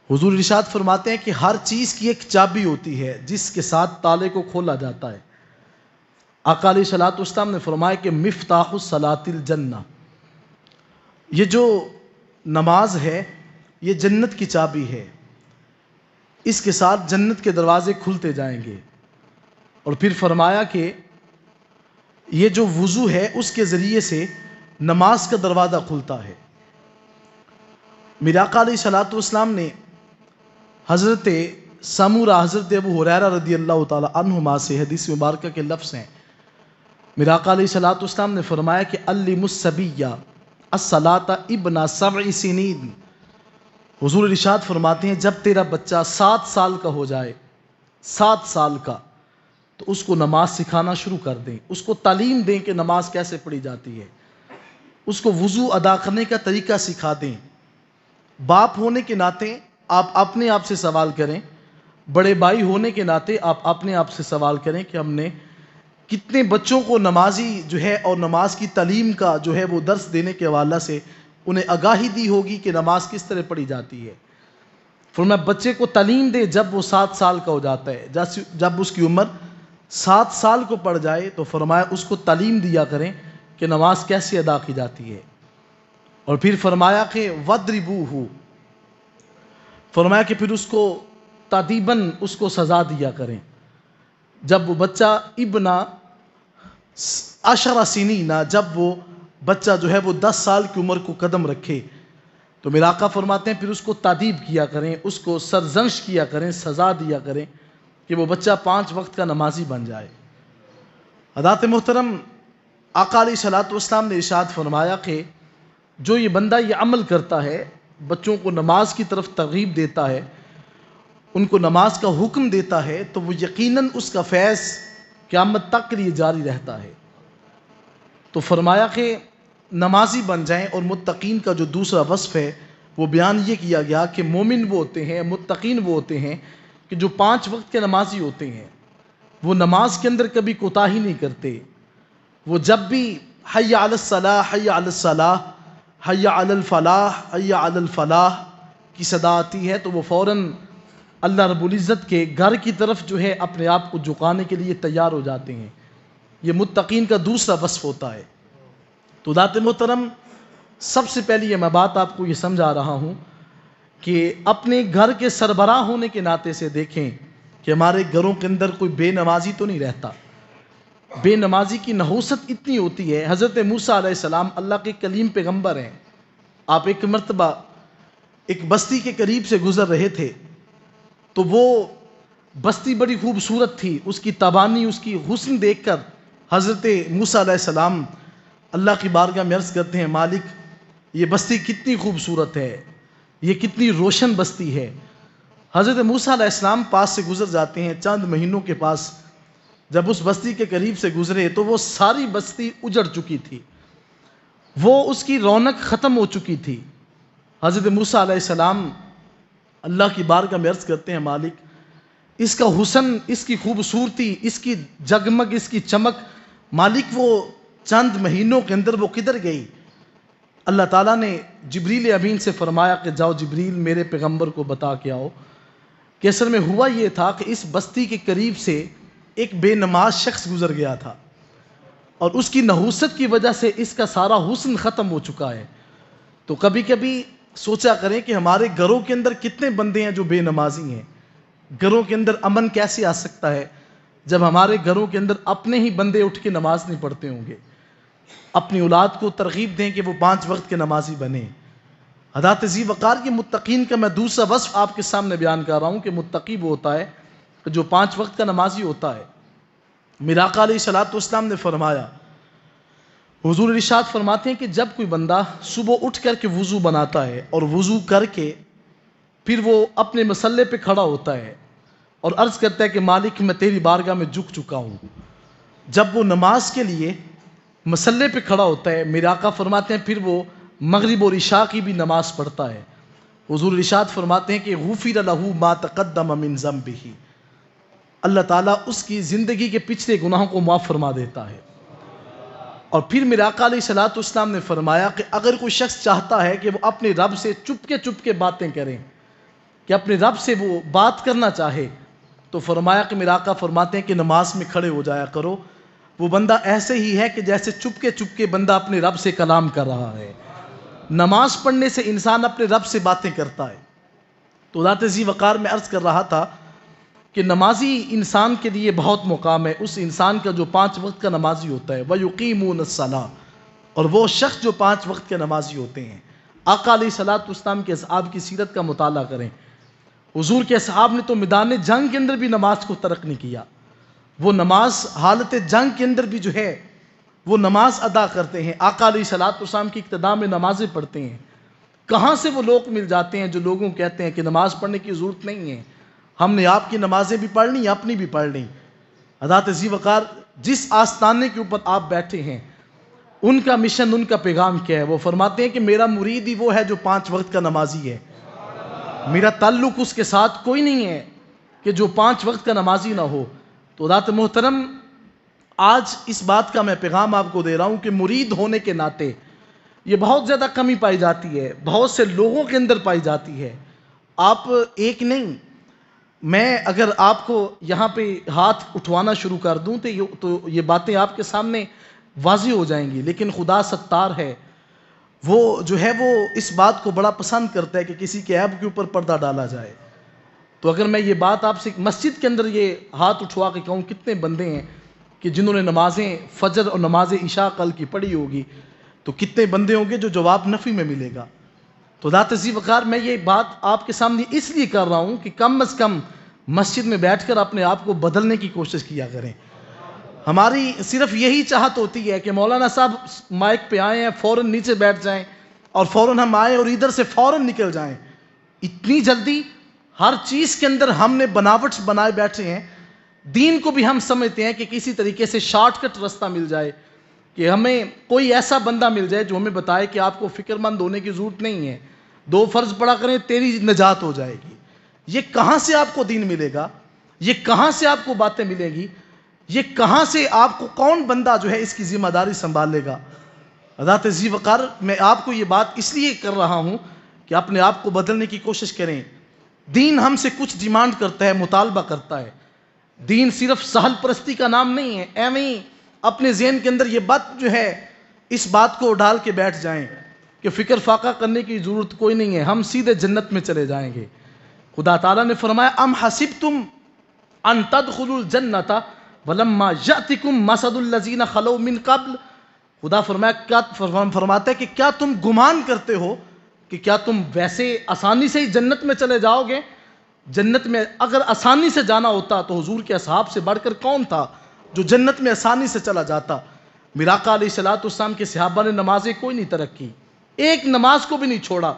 حضور ارشاد فرماتے ہیں کہ ہر چیز کی ایک چابی ہوتی ہے جس کے ساتھ تالے کو کھولا جاتا ہے۔ آقا علیہ الصلوۃ والسلام نے فرمایا کہ مفتاح الصلاۃ الجنہ، یہ جو نماز ہے یہ جنت کی چابی ہے، اس کے ساتھ جنت کے دروازے کھلتے جائیں گے۔ اور پھر فرمایا کہ یہ جو وضو ہے اس کے ذریعے سے نماز کا دروازہ کھلتا ہے۔ میرے آقا علیہ الصلوۃ والسلام نے حضرت سمورہ حضرت ابو ہریرہ رضی اللہ تعالی عنہما سے حدیث مبارکہ کے لفظ ہیں، میرے آقا علیہ الصلوۃ والسلام نے فرمایا کہ علموا الصبی الصلاۃ ابن 7 سنین۔ حضور ارشاد فرماتے ہیں جب تیرا بچہ 7 سال کا ہو جائے، 7 سال کا، تو اس کو نماز سکھانا شروع کر دیں، اس کو تعلیم دیں کہ نماز کیسے پڑھی جاتی ہے، اس کو وضو ادا کرنے کا طریقہ سکھا دیں۔ باپ ہونے کے ناطے آپ اپنے آپ سے سوال کریں، بڑے بھائی ہونے کے ناطے آپ اپنے آپ سے سوال کریں کہ ہم نے کتنے بچوں کو نمازی جو ہے اور نماز کی تعلیم کا جو ہے وہ درس دینے کے حوالے سے انہیں آگاہی دی ہوگی کہ نماز کس طرح پڑھی جاتی ہے۔ فرمایا بچے کو تعلیم دے جب وہ 7 سال کا ہو جاتا ہے، جب اس کی عمر 7 سال کو پڑ جائے تو فرمایا اس کو تعلیم دیا کریں کہ نماز کیسے ادا کی جاتی ہے۔ اور پھر فرمایا کہ وَضْرِبُوهُ، فرمایا کہ پھر اس کو تادیباً اس کو سزا دیا کریں۔ جب وہ بچہ ابن 10 سنین، جب وہ بچہ جو ہے وہ 10 سال کی عمر کو قدم رکھے تو میرے آقا فرماتے ہیں پھر اس کو تادیب کیا کریں، اس کو سرزنش کیا کریں، سزا دیا کریں کہ وہ بچہ 5 وقت کا نمازی بن جائے۔ حضرات محترم، آقا علیہ الصلوۃ والسلام نے ارشاد فرمایا کہ جو یہ بندہ یہ عمل کرتا ہے، بچوں کو نماز کی طرف ترغیب دیتا ہے، ان کو نماز کا حکم دیتا ہے، تو وہ یقیناً اس کا فیض قیامت تک کے لیے جاری رہتا ہے۔ تو فرمایا کہ نمازی بن جائیں۔ اور متقین کا جو دوسرا وصف ہے وہ بیان یہ کیا گیا کہ مومن وہ ہوتے ہیں، متقین وہ ہوتے ہیں کہ جو 5 وقت کے نمازی ہوتے ہیں، وہ نماز کے اندر کبھی کوتاہی نہیں کرتے۔ وہ جب بھی حی علی الصلاح، حی علی الصلاح، حی علی الفلاح، حی علی الفلاح کی صدا آتی ہے تو وہ فوراً اللہ رب العزت کے گھر کی طرف جو ہے اپنے آپ کو جھکانے کے لیے تیار ہو جاتے ہیں۔ یہ متقین کا دوسرا وصف ہوتا ہے۔ تو ذات محترم، سب سے پہلی میں بات آپ کو یہ سمجھا رہا ہوں کہ اپنے گھر کے سربراہ ہونے کے ناطے سے دیکھیں کہ ہمارے گھروں کے اندر کوئی بے نمازی تو نہیں رہتا۔ بے نمازی کی نحوست اتنی ہوتی ہے۔ حضرت موسیٰ علیہ السلام اللہ کے کلیم پیغمبر ہیں۔ آپ ایک مرتبہ ایک بستی کے قریب سے گزر رہے تھے تو وہ بستی بڑی خوبصورت تھی، اس کی تبانی، اس کی حسن دیکھ کر حضرت موسیٰ علیہ السلام اللہ کی بارگاہ میں عرض کرتے ہیں، مالک یہ بستی کتنی خوبصورت ہے، یہ کتنی روشن بستی ہے۔ حضرت موسیٰ علیہ السلام پاس سے گزر جاتے ہیں۔ چند مہینوں کے پاس جب اس بستی کے قریب سے گزرے تو وہ ساری بستی اجڑ چکی تھی، وہ اس کی رونق ختم ہو چکی تھی۔ حضرت موسیٰ علیہ السلام اللہ کی بارگاہ میں عرض کرتے ہیں، مالک اس کا حسن، اس کی خوبصورتی، اس کی جگمگ، اس کی چمک، مالک وہ چند مہینوں کے اندر وہ کدھر گئی؟ اللہ تعالیٰ نے جبریل امین سے فرمایا کہ جاؤ جبریل میرے پیغمبر کو بتا کے آؤ کہ اصل میں ہوا یہ تھا کہ اس بستی کے قریب سے ایک بے نماز شخص گزر گیا تھا اور اس کی نحوست کی وجہ سے اس کا سارا حسن ختم ہو چکا ہے۔ تو کبھی کبھی سوچا کریں کہ ہمارے گھروں کے اندر کتنے بندے ہیں جو بے نمازی ہیں۔ گھروں کے اندر امن کیسے آ سکتا ہے جب ہمارے گھروں کے اندر اپنے ہی بندے اٹھ کے نماز نہیں پڑھتے ہوں گے؟ اپنی اولاد کو ترغیب دیں کہ وہ 5 وقت کے نمازی بنیں۔ حضرات ذی وقار کی متقین کا میں دوسرا وصف آپ کے سامنے بیان کر رہا ہوں کہ متقی وہ ہوتا ہے جو 5 وقت کا نمازی ہوتا ہے۔ میرے آقا علیہ الصلوۃ والسلام نے فرمایا، حضور ارشاد فرماتے ہیں کہ جب کوئی بندہ صبح اٹھ کر کے وضو بناتا ہے اور وضو کر کے پھر وہ اپنے مصلے پہ کھڑا ہوتا ہے اور عرض کرتا ہے کہ مالک میں تیری بارگاہ میں جھک چکا ہوں، جب وہ نماز کے لیے مصلے پہ کھڑا ہوتا ہے، میرے آقا فرماتے ہیں پھر وہ مغرب اور عشاء کی بھی نماز پڑھتا ہے۔ حضور ارشاد فرماتے ہیں کہ غفر لہ ما تقدم من ذنبہ، اللہ تعالیٰ اس کی زندگی کے پچھلے گناہوں کو معاف فرما دیتا ہے۔ اور پھر میرے آقا علیہ الصلوۃ والسلام نے فرمایا کہ اگر کوئی شخص چاہتا ہے کہ وہ اپنے رب سے چپ کے باتیں کریں، کہ اپنے رب سے وہ بات کرنا چاہے تو فرمایا کہ میرا آقا فرماتے ہیں کہ نماز میں کھڑے ہو جایا کرو، وہ بندہ ایسے ہی ہے کہ جیسے چپکے بندہ اپنے رب سے کلام کر رہا ہے۔ نماز پڑھنے سے انسان اپنے رب سے باتیں کرتا ہے۔ تو ذات ذی وقار میں عرض کر رہا تھا کہ نمازی انسان کے لیے بہت مقام ہے، اس انسان کا جو 5 وقت کا نمازی ہوتا ہے، وَيُقِيمُونَ الصَّلَاةَ، اور وہ شخص جو 5 وقت کے نمازی ہوتے ہیں۔ آقا علیہ الصلوۃ والسلام کے اصحاب کی سیرت کا مطالعہ کریں، حضور کے اصحاب نے تو میدان جنگ کے اندر بھی نماز کو ترک نہیں کیا، وہ نماز حالت جنگ کے اندر بھی جو ہے وہ نماز ادا کرتے ہیں، آقا علیہ الصلوۃ والسلام کی اقتداء میں نمازیں پڑھتے ہیں۔ کہاں سے وہ لوگ مل جاتے ہیں جو لوگوں کہتے ہیں کہ نماز پڑھنے کی ضرورت نہیں ہے، ہم نے آپ کی نمازیں بھی پڑھ لیں اپنی بھی پڑھ لیں۔ حضرت ذی وقار جس آستانے کے اوپر آپ بیٹھے ہیں ان کا مشن، ان کا پیغام کیا ہے؟ وہ فرماتے ہیں کہ میرا مرید ہی وہ ہے جو 5 وقت کا نمازی ہے، میرا تعلق اس کے ساتھ کوئی نہیں ہے کہ جو 5 وقت کا نمازی نہ ہو۔ تو حضرات محترم، آج اس بات کا میں پیغام آپ کو دے رہا ہوں کہ مرید ہونے کے ناطے یہ بہت زیادہ کمی پائی جاتی ہے، بہت سے لوگوں کے اندر پائی جاتی ہے۔ آپ ایک نہیں، میں اگر آپ کو یہاں پہ ہاتھ اٹھوانا شروع کر دوں تو یہ باتیں آپ کے سامنے واضح ہو جائیں گی، لیکن خدا ستار ہے، وہ جو ہے وہ اس بات کو بڑا پسند کرتا ہے کہ کسی کے عیب کے اوپر پردہ ڈالا جائے۔ تو اگر میں یہ بات آپ سے مسجد کے اندر یہ ہاتھ اٹھوا کے کہوں کتنے بندے ہیں کہ جنہوں نے نمازیں فجر اور نماز عشاء کل کی پڑھی ہوگی، تو کتنے بندے ہوں گے جو جواب نفی میں ملے گا؟ تو ذات ذی وقار میں یہ بات آپ کے سامنے اس لیے کر رہا ہوں کہ کم از کم مسجد میں بیٹھ کر اپنے آپ کو بدلنے کی کوشش کیا کریں۔ ہماری صرف یہی چاہت ہوتی ہے کہ مولانا صاحب مائک پہ آئے ہیں فوراً نیچے بیٹھ جائیں اور فوراً ہم آئیں اور ادھر سے فوراً نکل جائیں۔ اتنی جلدی ہر چیز کے اندر ہم نے بناوٹ بنائے بیٹھے ہیں، دین کو بھی ہم سمجھتے ہیں کہ کسی طریقے سے شارٹ کٹ راستہ مل جائے، کہ ہمیں کوئی ایسا بندہ مل جائے جو ہمیں بتائے کہ آپ کو فکر مند ہونے کی ضرورت نہیں ہے، 2 فرض پڑھا کریں تیری نجات ہو جائے گی۔ یہ کہاں سے آپ کو دین ملے گا؟ یہ کہاں سے آپ کو باتیں ملیں گی؟ یہ کہاں سے آپ کو کون بندہ جو ہے اس کی ذمہ داری سنبھال لے گا؟ حضرت ذی وقار میں آپ کو یہ بات اس لیے کر رہا ہوں کہ اپنے آپ کو بدلنے کی کوشش کریں۔ دین ہم سے کچھ ڈیمانڈ کرتا ہے، مطالبہ کرتا ہے۔ دین صرف سہل پرستی کا نام نہیں ہے۔ ایویں اپنے ذہن کے اندر یہ بات جو ہے اس بات کو ڈال کے بیٹھ جائیں کہ فکر فاقہ کرنے کی ضرورت کوئی نہیں ہے، ہم سیدھے جنت میں چلے جائیں گے۔ خدا تعالیٰ نے فرمایا ام حسبتم ان تدخلوا الجنت ولما یأتکم مثل الذین خلو من قبل، خدا فرماتا ہے کہ کیا تم گمان کرتے ہو کہ کیا تم ویسے آسانی سے ہی جنت میں چلے جاؤ گے؟ جنت میں اگر آسانی سے جانا ہوتا تو حضور کے اصحاب سے بڑھ کر کون تھا جو جنت میں آسانی سے چلا جاتا؟ میرا آقا علیہ الصلوۃ والسلام کے صحابہ نے نمازیں کوئی نہیں ترک کی، ایک نماز کو بھی نہیں چھوڑا،